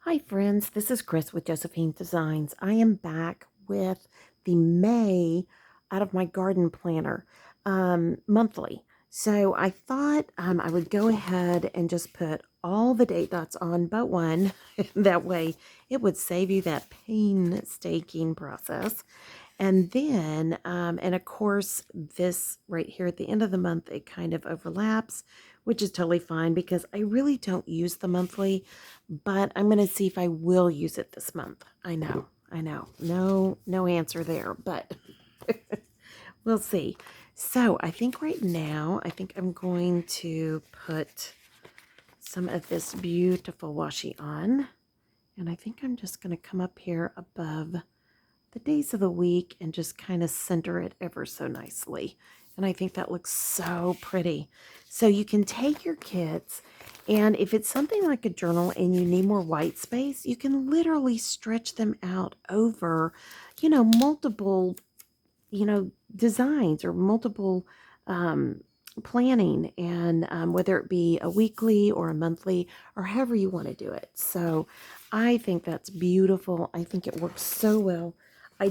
Hi friends, this is Chris with Josephine Designs. I am back with the May out of my garden planner monthly. So I thought I would go ahead and just put all the date dots on but one. That way it would save you that painstaking process. And then, and of course, this right here at the end of the month, it kind of overlaps, which is totally fine because I really don't use the monthly, but I'm going to see if I will use it this month. I know. No answer there, but we'll see. So I think right now, I think I'm going to put some of this beautiful washi on. And I think I'm just going to come up here above the days of the week and just kind of center it ever so nicely. And I think that looks so pretty. So you can take your kits, and if it's something like a journal and you need more white space, you can literally stretch them out over, multiple, designs or multiple planning, and whether it be a weekly or a monthly or however you want to do it. So I think that's beautiful. I think it works so well. I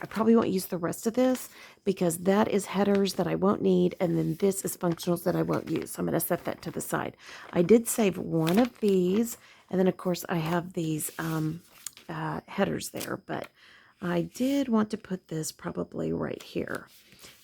probably won't use the rest of this because that is headers that I won't need, and then this is functionals that I won't use. So I'm going to set that to the side. I did save one of these, and then of course I have these headers there, but I did want to put this probably right here.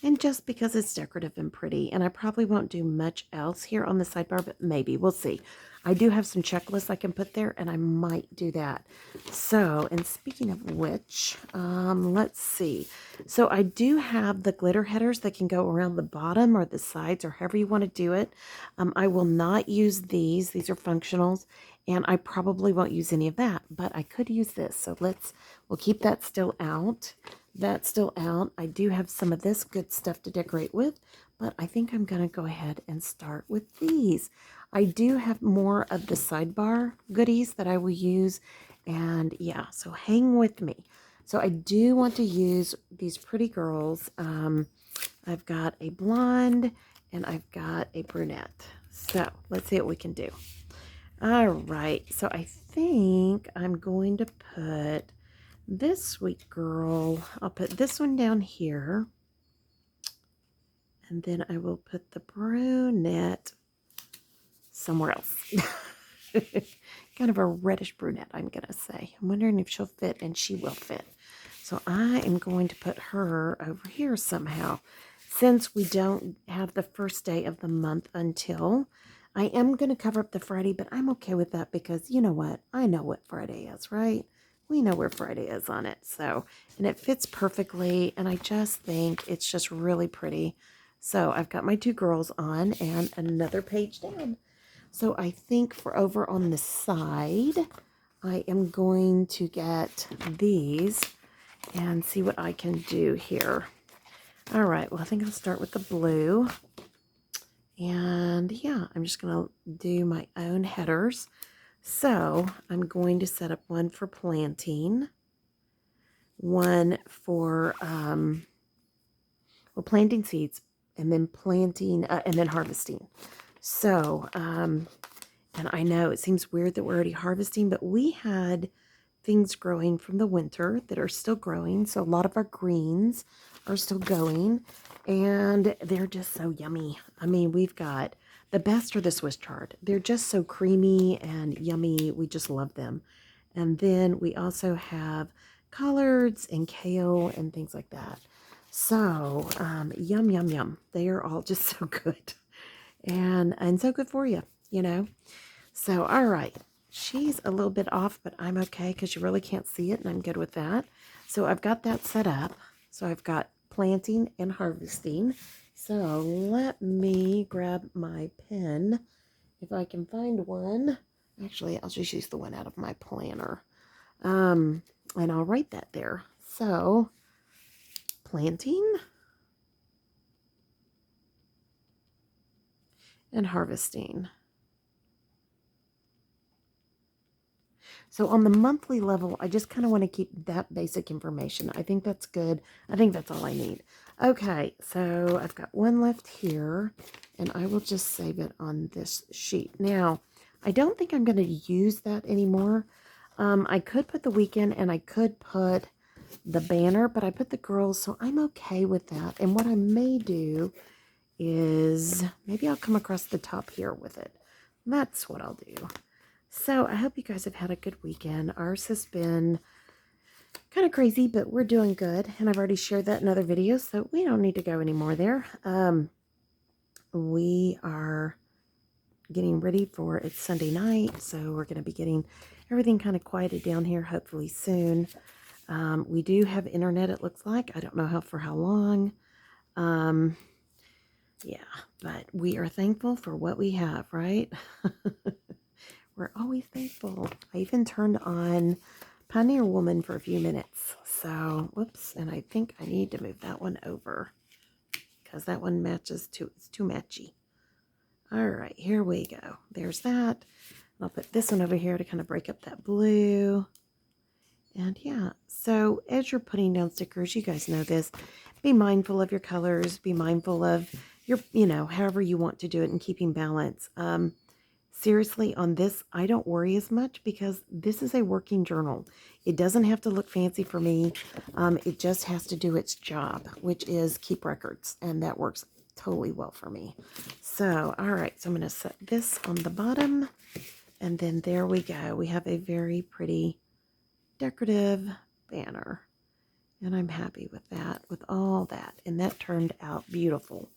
And just because it's decorative and pretty, and I probably won't do much else here on the sidebar, but maybe, we'll see. I do have some checklists I can put there, and I might do that. So, and speaking of which, let's see. So I do have the glitter headers that can go around the bottom or the sides or however you want to do it. I will not use these. These are functionals, and I probably won't use any of that, but I could use this. So we'll keep that still out. That's still out. I do have some of this good stuff to decorate with, but I think I'm going to go ahead and start with these. I do have more of the sidebar goodies that I will use, and yeah, so hang with me. So I do want to use these pretty girls. I've got a blonde and I've got a brunette. So let's see what we can do. All right, so I think I'm going to put this sweet girl, I'll put this one down here, and then I will put the brunette somewhere else. Kind of a reddish brunette, I'm going to say. I'm wondering if she'll fit, and she will fit. So I am going to put her over here somehow. Since we don't have the first day of the month until, I am going to cover up the Friday, but I'm okay with that because you know what? I know what Friday is, right? We know where Friday is on it. So, and it fits perfectly, and I just think it's just really pretty. So I've got my two girls on and another page down. So I think for over on the side, I am going to get these and see what I can do here. All right, well, I think I'll start with the blue. And yeah, I'm just going to do my own headers. So I'm going to set up one for planting, one for planting seeds, and then planting, and then harvesting. So, and I know it seems weird that we're already harvesting, but we had things growing from the winter that are still growing. So a lot of our greens are still going, and they're just so yummy. I mean, we've got the best are the Swiss chard. They're just so creamy and yummy. We just love them. And then we also have collards and kale and things like that. So yum, yum, yum. They are all just so good and so good for you, you know. So, all right. She's a little bit off, but I'm okay because you really can't see it, and I'm good with that. So I've got that set up. So I've got planting and harvesting. So let me grab my pen if I can find one. Actually, I'll just use the one out of my planner. And I'll write that there. So planting and harvesting. So on the monthly level, I just kind of want to keep that basic information. I think that's good. I think that's all I need. Okay, so I've got one left here, and I will just save it on this sheet. Now, I don't think I'm going to use that anymore. I could put the weekend and I could put the banner, but I put the girls, so I'm okay with that. And what I may do is maybe I'll come across the top here with it. That's what I'll do. So I hope you guys have had a good weekend. Ours has been kind of crazy, but we're doing good. And I've already shared that in other videos, so we don't need to go anymore there. We are getting ready for it's Sunday night, so we're going to be getting everything kind of quieted down here hopefully soon. We do have internet, it looks like. I don't know for how long. Yeah, but we are thankful for what we have, right? We're always thankful. I even turned on Pioneer Woman for a few minutes. So, whoops, and I think I need to move that one over because that one matches too. It's too matchy. All right, here we go. There's that. I'll put this one over here to kind of break up that blue. And yeah, so as you're putting down stickers, you guys know this, be mindful of your colors, be mindful of your, however you want to do it and keeping balance. Seriously, on this, I don't worry as much because this is a working journal. It doesn't have to look fancy for me. It just has to do its job, which is keep records, and that works totally well for me. So, all right, so I'm going to set this on the bottom, and then there we go. We have a very pretty decorative banner, and I'm happy with that, with all that, and that turned out beautiful.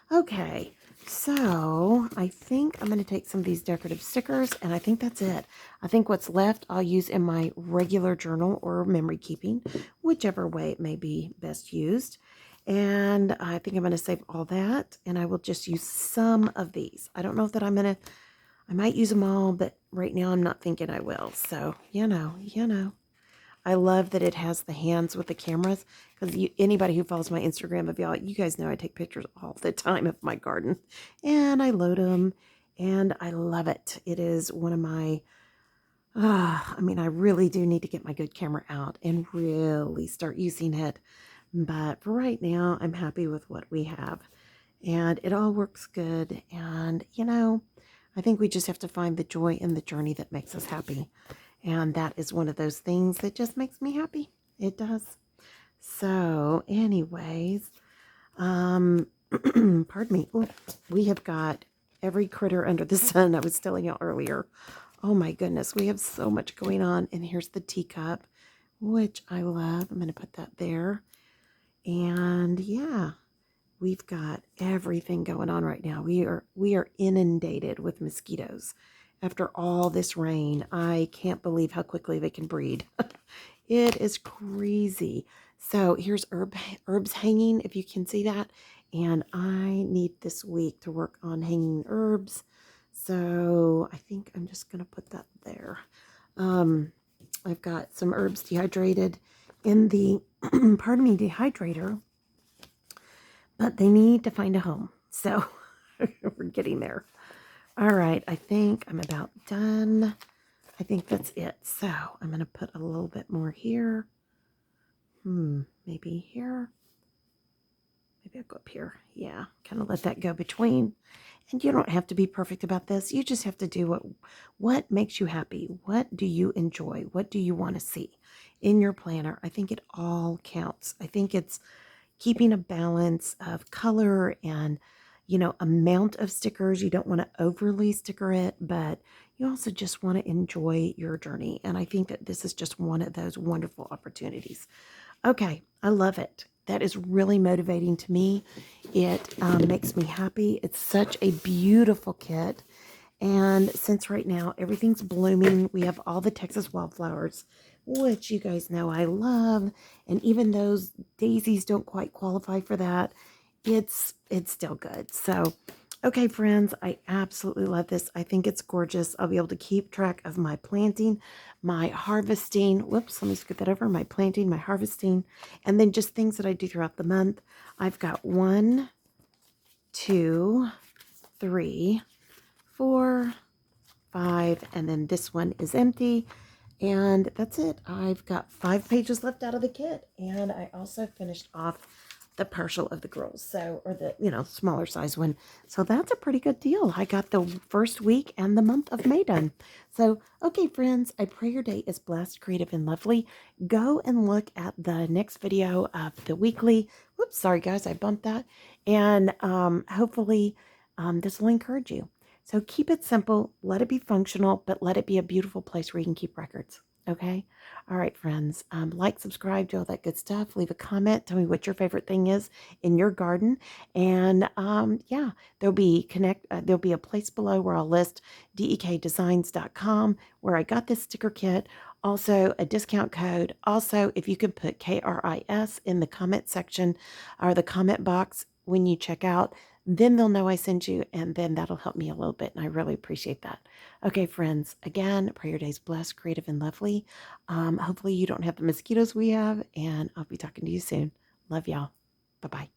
Okay, so I think I'm going to take some of these decorative stickers, and I think that's it. I think what's left I'll use in my regular journal or memory keeping, whichever way it may be best used. And I think I'm going to save all that, and I will just use some of these. I don't know that I might use them all, but right now I'm not thinking I will. So, you know. I love that it has the hands with the cameras, because anybody who follows my Instagram of y'all, you guys know I take pictures all the time of my garden, and I load them, and I love it. It is one of my, I really do need to get my good camera out and really start using it, but for right now, I'm happy with what we have, and it all works good, and, I think we just have to find the joy in the journey that makes us happy. And that is one of those things that just makes me happy. It does. So, anyways, pardon me. Ooh, we have got every critter under the sun. I was telling you earlier. Oh my goodness, we have so much going on. And here's the teacup, which I love. I'm going to put that there. And yeah, we've got everything going on right now. We are inundated with mosquitoes. After all this rain, I can't believe how quickly they can breed. It is crazy. So here's herbs hanging, if you can see that. And I need this week to work on hanging herbs. So I think I'm just going to put that there. I've got some herbs dehydrated in the, dehydrator. But they need to find a home. So we're getting there. All right, I think I'm about done. I think that's it. So I'm going to put a little bit more here. Maybe here. Maybe I'll go up here. Yeah, kind of let that go between. And you don't have to be perfect about this. You just have to do what makes you happy. What do you enjoy? What do you want to see in your planner? I think it all counts. I think it's keeping a balance of color and amount of stickers. You don't want to overly sticker it, but you also just want to enjoy your journey. And I think that this is just one of those wonderful opportunities. Okay, I love it. That is really motivating to me. It makes me happy. It's such a beautiful kit. And since right now everything's blooming, we have all the Texas wildflowers, which you guys know I love. And even those daisies don't quite qualify for that, it's still good. So, okay, friends, I absolutely love this. I think it's gorgeous. I'll be able to keep track of my planting, my harvesting. Whoops, let me scoot that over. My planting, my harvesting, and then just things that I do throughout the month. I've got 1, 2, 3, 4, 5, and then this one is empty. And that's it. I've got 5 pages left out of the kit. And I also finished off the partial of the girls. So, or the, smaller size one. So that's a pretty good deal. I got the first week and the month of May done. So, okay, friends, I pray your day is blessed, creative, and lovely. Go and look at the next video of the weekly. Whoops, sorry guys, I bumped that. And hopefully this will encourage you. So keep it simple, let it be functional, but let it be a beautiful place where you can keep records. Okay? All right, friends. Like, subscribe, do all that good stuff. Leave a comment. Tell me what your favorite thing is in your garden. And yeah, there'll be a place below where I'll list dekdesigns.com where I got this sticker kit. Also, a discount code. Also, if you could put KRIS in the comment section or the comment box when you check out, then they'll know I sent you, and then that'll help me a little bit, and I really appreciate that. Okay, friends, again, pray your day's blessed, creative, and lovely. Hopefully you don't have the mosquitoes we have, and I'll be talking to you soon. Love y'all. Bye-bye.